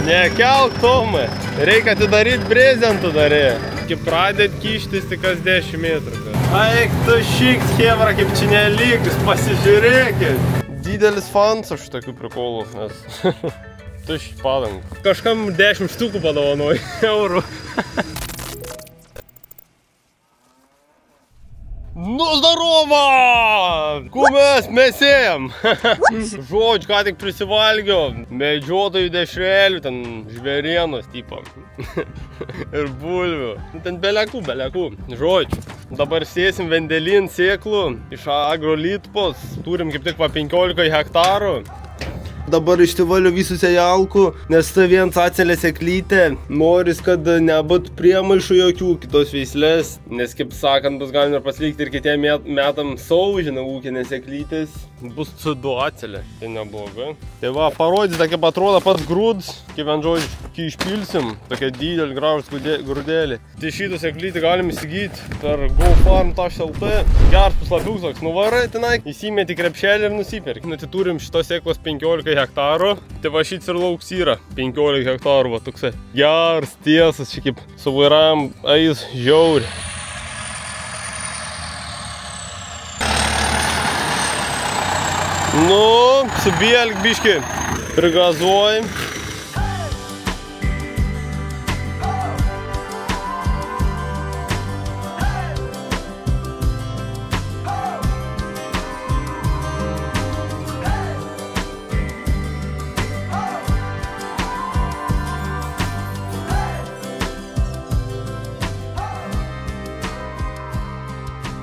Nekelk, Tomai. Reikia atidaryti brezentų darė. Kaip pradėt kištis tik kas 10 metrų. Aik, tu šiks, Hebra, kaip čia nelygus, pasižiūrėkit. Didelis fans aš tokių prikolų, nes tuščiai padangų. Kažkam 10 štukų padovanoju eurų. Nu, zdarova! Kumes, mes ėjom. Žodžiu, ką tik prisivalgiau. Medžiotojų dešrelių, ten žvėrienos tipo. Ir bulvių. Ten belekų. Žodžiu, dabar sėsim vendelin sėklų iš agrolitpos. Turim kaip tik 15 hektarų. Dabar išsivaliu visus ejalkų, nes tai viens acelė seklytė. Noris, kad nebūtų priemaišų jokių kitos veislės, nes, kaip sakant, bus galima pasilikti ir kitiem metam saužina ūkinės seklytės. Bus C2 acelė, tai neblogai. Tai va, parodyta, kaip atrodo pats grūdas, kaip ant žodžių, kai išpilsim, tokia didelį gražus grūdėlį. Tai šitą seklytę galim įsigyti per GoFarm.lt. Geras puslapiuks toks, nuvarai tenai, įsimeti krepšelį ir nusipirk. Tai turim šitos sėklos 15 hektarų, tai va šits ir lauks yra 15 hektarų, va toksai geras, tiesas, čia kaip su vairavim eis žiauri. Nu, subėlk biškį, prigazuojam.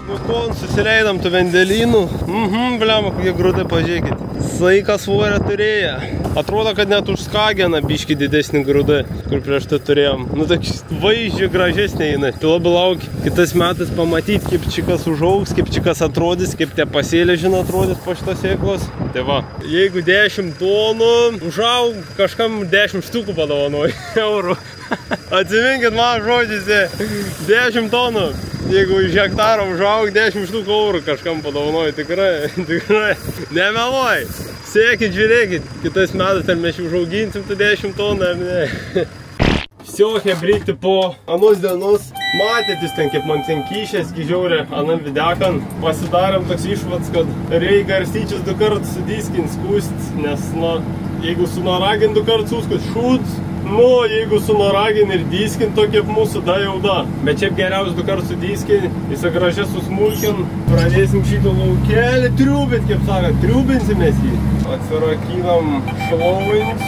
Nu, kon susileidam tų vendelynų. Bliama, kokie grūdai, pažiūrėkit. Saiką svorę turėjo. Atrodo, kad net už Skageną biškį didesnį grūdai, kur prieš tai turėjom. Nu, tak vaizdžiai gražesnė eina. Tai labai laukia kitas metas pamatyti, kaip čikas užaugs, kaip čikas atrodys, kaip tie pasėlė, žino, atrodys po šitos sėklos. Tai va, jeigu 10 tonų užaug, kažkam 10 štukų padovanoju eurų. Atsiminkit man žodžiuose, 10 tonų. Jeigu iš hektaro užaug 10 štukų eurų kažkam padovanoju, tikrai, nemeluoji. Sėkit, žiūrėkit, kitais metais ar mes užauginsim tų 10 tonų ar ne. Всё, hebrytį po anos dienos matėtis ten, kaip man ten kyšės, žiaurė, anam videkan. Pasidarėm toks išvads, kad reikia garstyčius 2 kartus sudiskint, skust, nes, na, jeigu su noragin 2 kartus suskut, šūts. Nu, jeigu su noragin ir diskin, tokie mūsų da jau da. Bet čia geriausia 2 kartus sudiskin, visą gražią susmulkin. Pradėsim šitą laukelį triubint, kaip sakant, triubinsimės jį. Atsirakinam šlovins.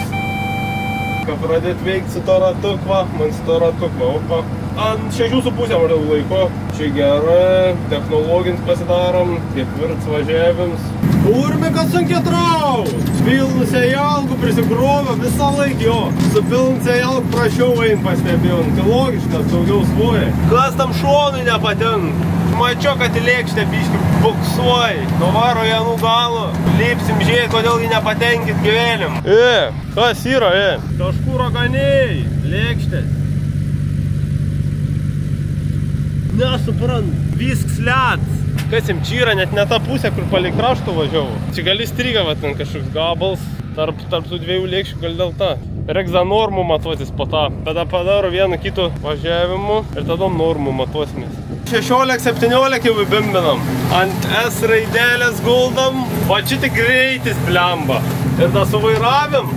Ką pradėt veikti su to ratukva, man su to ratukva, opa. Ant 6,5 maždaug laiko. Čia gerai, technologins pasidarom, ketvirts važiavims. Urmikas sunkiai traus! Pilnus ejalkų prisikrovė visą laikį, jo. Su pilnus ejalkų prašiau eint pastebėjau, tai logiškas, daugiau svoja. Kas tam šonui nepatink? Mačiau, kad į lėkštę biškį buksuoji. Nuvaro janų galo, lipsim žiūrėti, kodėl jį nepatenkit gyvenim. Kas yra, Kažkur raganėjai, lėkštės. Nesuprant, visks lėts. Kas jam čia yra, net ne ta pusė, kur palik kraštų važiavau. Čia gali strygą, va, ten kažkoks gabals. Tarp tų 2 lėkščių gali dėl tą. Reiks za normų matuotis po tą. Tada padaro vienu kitu važiavimu ir tada normų matuosimės. 16-17 jau įbimbinam. Ant S raidelės guldam, o čia tik greitis blemba. Ir tą suvairavim.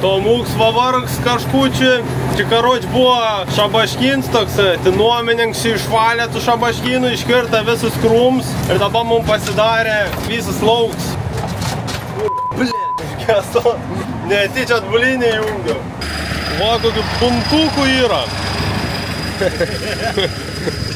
To mūks vavarks kažkučiai. Čia karoč buvo šabaškins toks, tai nuomininks išvalė tų šabaškinų, iškirta visus krūms. Ir dabar mums pasidarė visas lauks. Blėt, išgeso. Netyčia atbulinį jungiau. Va, kokių puntukų yra.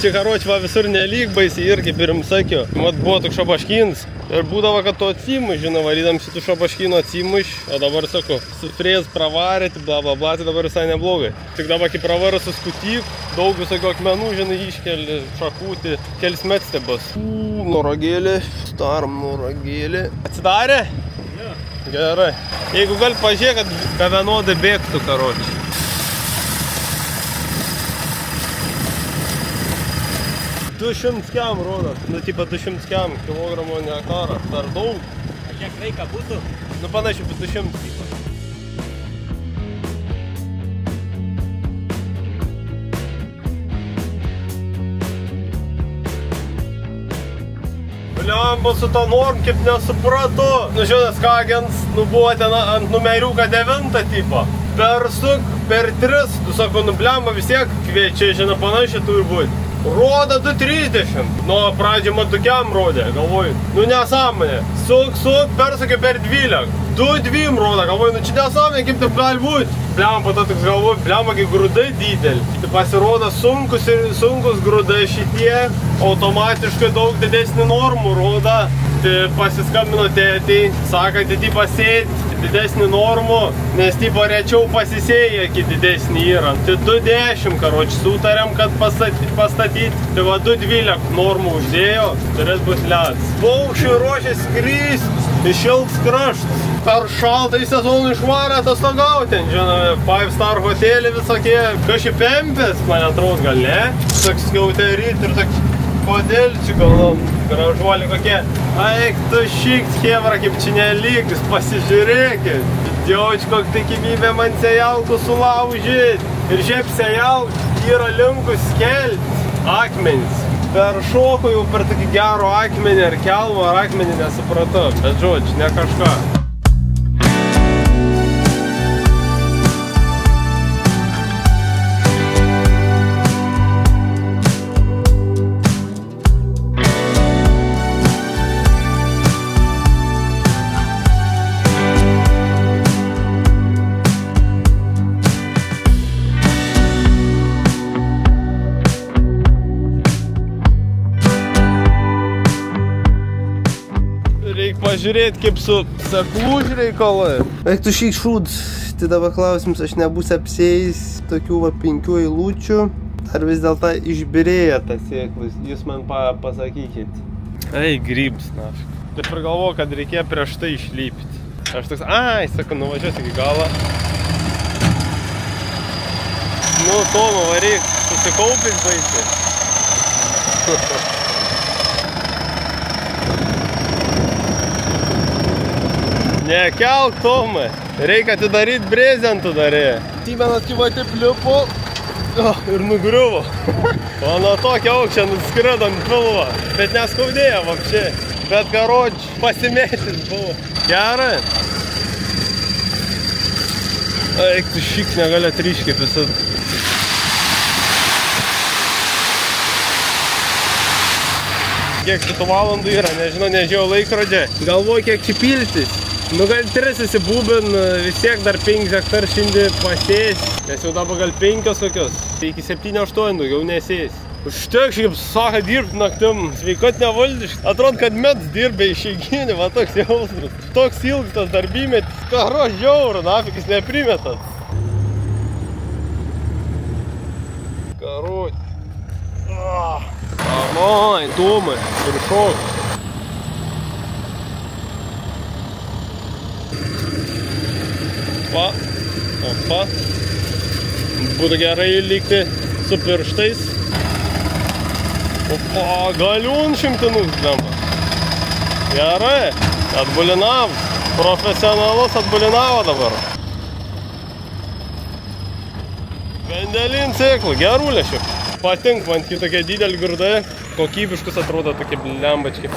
Čia karoč va visur nelyg baisiai ir kaip ir jums sakiau. Mat buvo toks šabaškins. Ir būdavo, kad to atsimuš, žinau, varydam šitų šabaškino atsimuš. O dabar sakau, sufrės pravarėti, bla bla bla, tai dabar visai neblogai. Tik dabar kaip pravarą suskutyk, daug visokio akmenų, žinai, iškeli, šakutį, kelis metstebas. Noragėlį, starom noragėlį. Atsidarė? Ja. Gerai. Jeigu gali pažiūrėk, kad vienodai bėgtų karočiai. 200 kiam rodo, nu tipo 200 kiam kilogramų ne hektarą, dar daug. Kiek reikia būtų? Nu panašiai, 200 tipo. blemba su ta norm, kaip nesupratau. Nu, žinai, Skagens, nu, buvo ten ant numeriuką 9 tipo. Persuk, per 3, tu sako, nu, blemba vis tiek kviečiai, žinai, panašiai turi būti. Roda 2.30. Nu, pradžiai man tokiam rodė, galvoju, nu nesąmonė. Suk, persakai per 12. 2.2 roda, galvoju, nu čia nesąmonė, kaip taip gali būti. Bliam, po to toks galvoju, bliam, kai grūdai dideli. Tai pasirodo sunkus grūdai šitie, automatiškai daug didesnį normų roda. Tai pasiskambino tėtį, sakant, tai pasėti didesnį normų, nes tipo rečiau pasisėja, kai didesnį yra. Tai 2.10, karoči, sutarėm, kad pastatyti. Tai va 2.12 normų uždėjo, turės būti ledas. Paukščiai ruošia skrys, išilgs kraštas. Per šaltą į sezoną išvarę atostogauti, žinoma, 5-star hotelį visokie, kažkaip pempės, man atrodo, gal ne? Toks skiauteryt ir toks kodėlčių galom, gražuolį kokie. Aik, tu šiks, chebra, kaip čia nelygus, pasižiūrėkit. Dioč, kok tikimybė man sejalkų sulaužyt. Ir šiaip sejalkų yra linkus kelti akmenys. Per šoku jau per tokį gero akmenį ar kelmo ar akmenį nesupratau, bet žodžiu, ne kažką. Pažiūrėti, kaip su saklūž reikalai. Eik tu šyk šūd, tai dabar klausimus, aš nebūsiu apsėjęs tokių va 5 eilučių. Ar vis dėlto išbirėja tas sėklas, jūs man pasakykit. Ei, grybs, nafik. Taip ir galvoju, kad reikėjo prieš tai išlypti. Aš toks, sakau, nuvažiuosiu iki galą. Nu, Tomo, varyk, susikaupis baisiai. Nekelk, Tomai, reikia atidaryti brezentų darė. Tymenas kai va taip liupo ir nugriuvo. O nuo tokio aukščio nuskrido ant pilvo, bet neskaudėjo vapščiai. Bet karodž, pasimėtis buvo. Gerai? Eik, tu šiks negali atriškiai visad. Kiek šitų valandų yra, nežinau, nežiūrėjau laikrodį. Galvoju, kiek čia piltis. Nu, gal 3 įsibūbin, vis tiek dar 5 hektar šiandien pasės. Nes jau dabar gal 5 kokios. Tai iki 7-8 daugiau nesės. Užtek, kaip sako, dirbti naktim. Sveikot nevaldiškai. Atrodo, kad metus dirbė išeiginį, va toks jausmas. Toks ilgas tas darbymetis. Karo žiauru, nafik, jis neprimetas. Karut. Oi, Tomai, ir šok. Opa. Būtų gerai likti su pirštais. Opa, galiun šimtinus glemba. Gerai, atbulinav. Profesionalus atbulinavo dabar. Vendelin sėklų, gerulė šiek. Patink man kitokie didelį grūdai. Kokybiškus atrodo tokie lembački.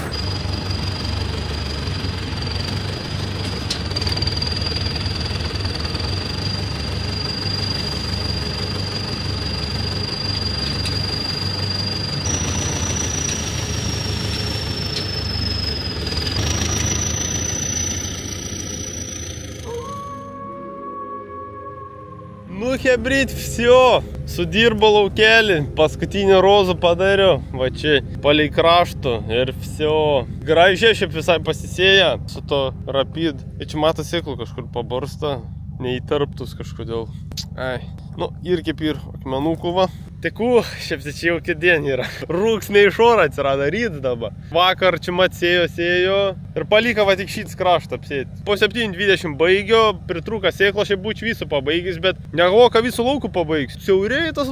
Nu, hebryt, всё. Sudirbo laukelį, paskutinį rozų padariau, va čia, palei kraštų ir всё. Gražiai šiaip visai pasisėja su to rapid. Ir čia mato sėklų kažkur pabarsta, neįtarptus kažkodėl. Ai, nu, ir kaip ir akmenukų va. Tikų, šiaip čia jau kėdien yra. Rūksmė iš oro atsirado ryt dabar. Vakar čia mat sėjo ir paliko va tik šits kraštą apsėti. Po 7:20 baigio, pritrūka sėklo, šiaip būčiau visų pabaigis, bet negalvoju, kad visų laukų pabaigs. Siaurėja tas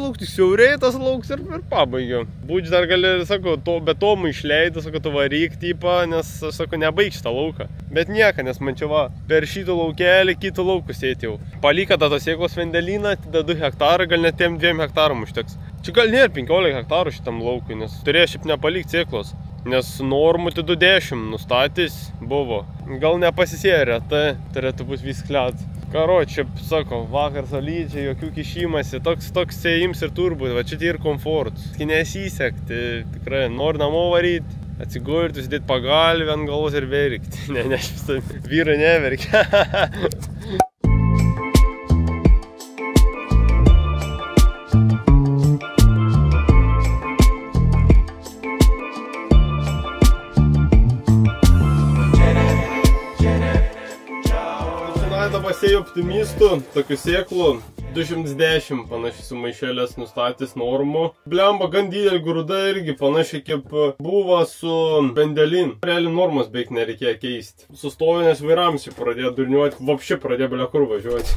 lauks ir pabaigiu. Būčiau dar gali, sakau, be Tomų išleidau, sakau, tu varyk tipą, nes, sakau, nebaig šitą lauką. Bet nieka, nes man čia va, per šitą laukelį kitų laukų sėti jau. Palika tą sėklos vendelyną, tada 2 hektarai, gal net tiem 2 hektaram užteks. Čia gal nėra 15 hektarų šitam laukui, nes turėjo šiaip nepalikti sėklos. Nes normų 210 nustatys buvo. Gal nepasisėrė, tai turėtų būti viskliat. Karočią, sako, vakar solydžiai, jokių kišimasi, toks sėjims ir turbūt, va čia ir komfortas. Kai nesisekti, tikrai, nori namo varyti, atsigulti, sudėti pagalvę ant galvos ir verkti. Ne, šitą vyrai neverkia. Pasėjau optimistų, tokių sėklų, 210 panašiai su maišelės nustatys normų. Blemba, gan didelį grūdą irgi panašiai kaip buvo su bendelin. Realiai normos beveik nereikėjo keisti. Sustojo, nes vairams jau pradėjo durniuoti, vapščiai pradėjo belia kur važiuoti.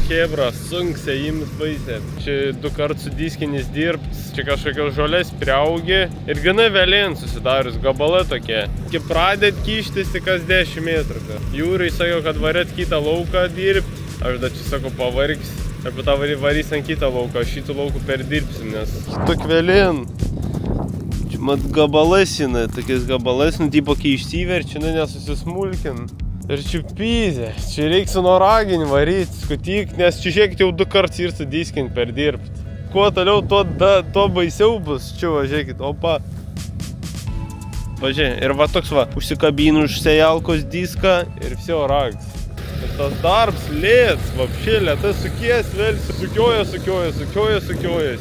Hebra, sunk sėjimus baisė. Čia 2 kartus su diskinis dirbts, čia kažkokios žolės priaugi ir gana vėlien susidarius gabalai tokie. Kai pradėt kištis tik kas 10 metrų. Jūrai sako, kad varėt kitą lauką dirbti, aš dar čia sako pavargis. Arba tą varys ant kitą lauką, aš šitų laukų perdirbsim, nes... Tuk vėlien. Čia mat gabalais jinai, tokiais gabalais, tipo kai išsiverčia, nesusismulkin. Ir čia pyzė, čia reiks su noraginį varyti, skutyk, nes čia žiūrėkit jau 2 kartus ir su diskinį perdirbti. Kuo toliau, to baisiau bus. Čia va, žiūrėkit, opa. Pažiūrėk, ir va toks va, užsikabinu už sejalkos diską ir vsio rags. Ir tas darbs lėts, vapšė lėtai sukies, vėl sukiojas.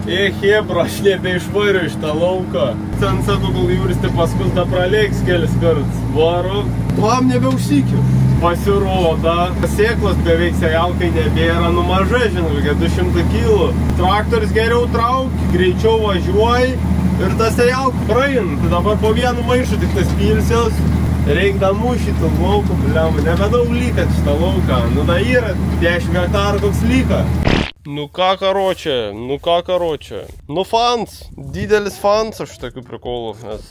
Hebra, aš nebeišvariu iš tą lauką. Sen sako, kol jūris tai paskui tą praleiks kelis kartus. Varo. Vam nebeužsikiu. Pasirodo, sėklos beveik sejalkai nebėra, nu mažai, žinau, kokia 200 kg. Traktorius geriau trauki, greičiau važiuoji ir tas sejalkai praeina. Tai dabar po vienu maišu tik tas pilsiaus. Reik da mušyti laukų, blemu, nebedaug lykat šitą lauką. Nu da yra 10 hektarų koks lyka. Nu ką karočią. Nu fans, didelis fans aš tokių prikolų, nes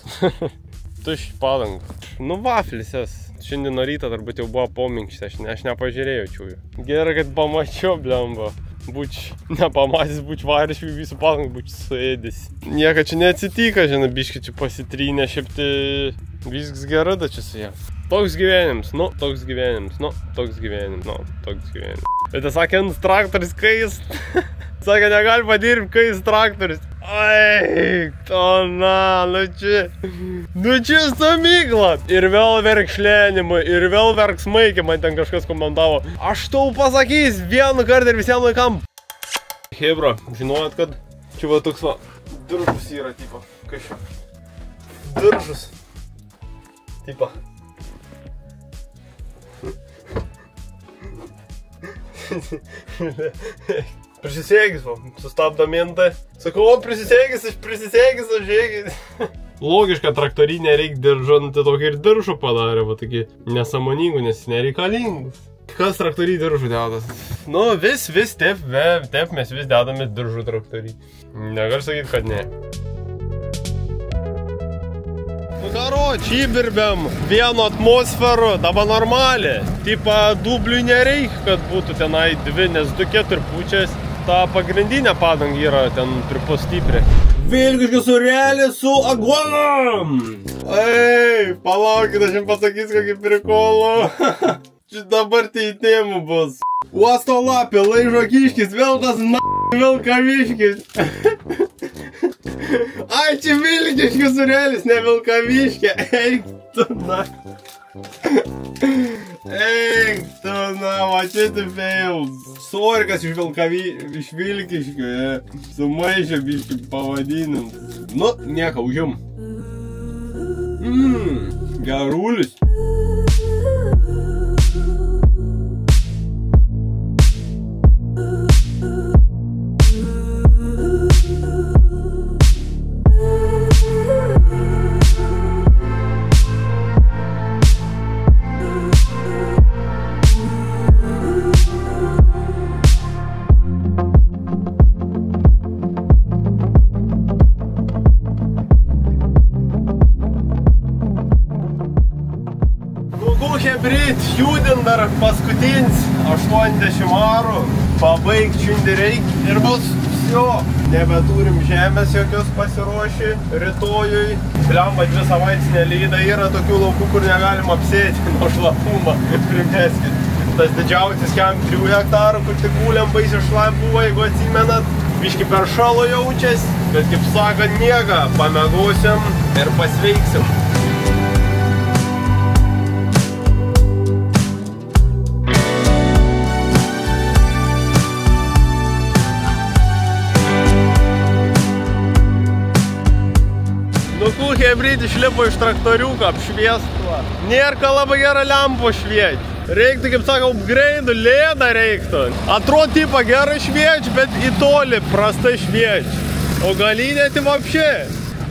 tušti padangą. Nu vaflis jas. Šiandien rytą turbūt jau buvo pominkštė, aš nepažiūrėjau čiųjų. Gerai, kad pamačiau, blemba. Nepamatys, variškių visų padangų, suėdės. Nieka čia neatsitika, žinai, biškai čia pasitrynė, šiaip tai viskas gerai, da čia su ją. Toks gyvenims. Bet tas sakė, traktorius kais. Sakė, negali padirbti, kais traktorius. Ai, tona, nu čia stamykla. Ir vėl verkšlenimai, ir vėl verksmaikė, man ten kažkas komentavo. Aš tau pasakys vieną kartą ir visiem laikam. Hebra, žinojat, kad čia va toks va, diržus yra, tipo, kažkaip. Diržus. Tipo. Prisisėgis, va, sustabdo mintą. Sakau, o prisisėgis, žiūrėkit. Logiška, traktorinė reikia diržo, tai tokį ir diržų padarė, va, tokį nesąmoningų, nes nereikalingus. Kas traktorį diržų dedas? Nu, vis, taip, mes vis dedame diržų traktorį. Negaliu sakyti, kad ne. Nu, karo, čibirbėm vieno atmosferų, dabar normaliai. Tipo, dubliui nereik, kad būtų tenai 2, nes 2-4 pučias. Ta pagrindinė padanga yra ten trupos stipriai. Vilkiškas surėlis su aguonom! Ei, palaukit, aš jums pasakys kokį prikolą. Čia dabar tai tėmų bus. Uosto lapė, laižo kiškis, vėl tas vilkaviškis. Ai, čia vilkiškas surėlis, ne vilkaviškė. Eik tu na. Eik tu na, va čia tu fails. Sorikas iš vilkiškių, sumaišė biškį pavadinant. Nu, nieka, užim. Gerulis. Hebrit, judin dar paskutinis 80 arų, pabaigt šiandien reik ir bus Visio, nebeturim žemės jokios pasiruoši rytojui. Blemba, 2 savaitės nelyda, yra tokių laukų, kur negalim apsėti nuo šlapumą, kaip primeskit. Tas didžiausias 3 hektarų, kur tik gūlėm baisiai šlap buvo, jeigu atsimenat. Biški per šalo jaučias, bet kaip sakant, niega, pamiegosim ir pasveiksim. Nu, hebryt išlipo iš traktoriuką apšviestuo. Nėra ką labai gerą lempą šviečia. Reiktų, kaip sakau, upgrade'ų, lėdą reiktų. Atrodo, tipo gerai šviečia, bet į tolį prastai šviečia. O galinė tai vapšė.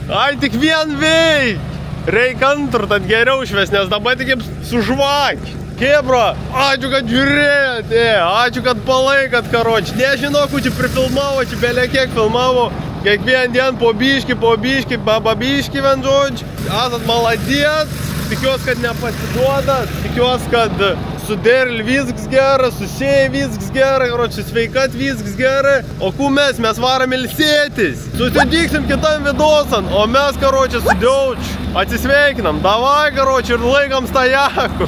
Ai, tik vien veik. Reikia antrų, tad geriau švies, nes dabar tik kaip sužvakį. Kebro, ačiū, kad žiūrėjot, ačiū, kad palaikat, karoči. Nežinau, kur čia prifilmavo, čia belė kiek filmavo. Kiekvien dieną po biškį, babiškį, vien žodžiu. Esat maladėt. Tikiuosi, kad nepasiduodat, tikiuosi, kad su derl viskas gerai, su sėjai viskas gerai, karoči, sveikat viskas gerai. O ku mes varam ilsėtis. Susitiksim kitam vidosan, o mes, karoči, su Diaučiu atsisveikinam. Davai, karoči, ir laikam stajaku.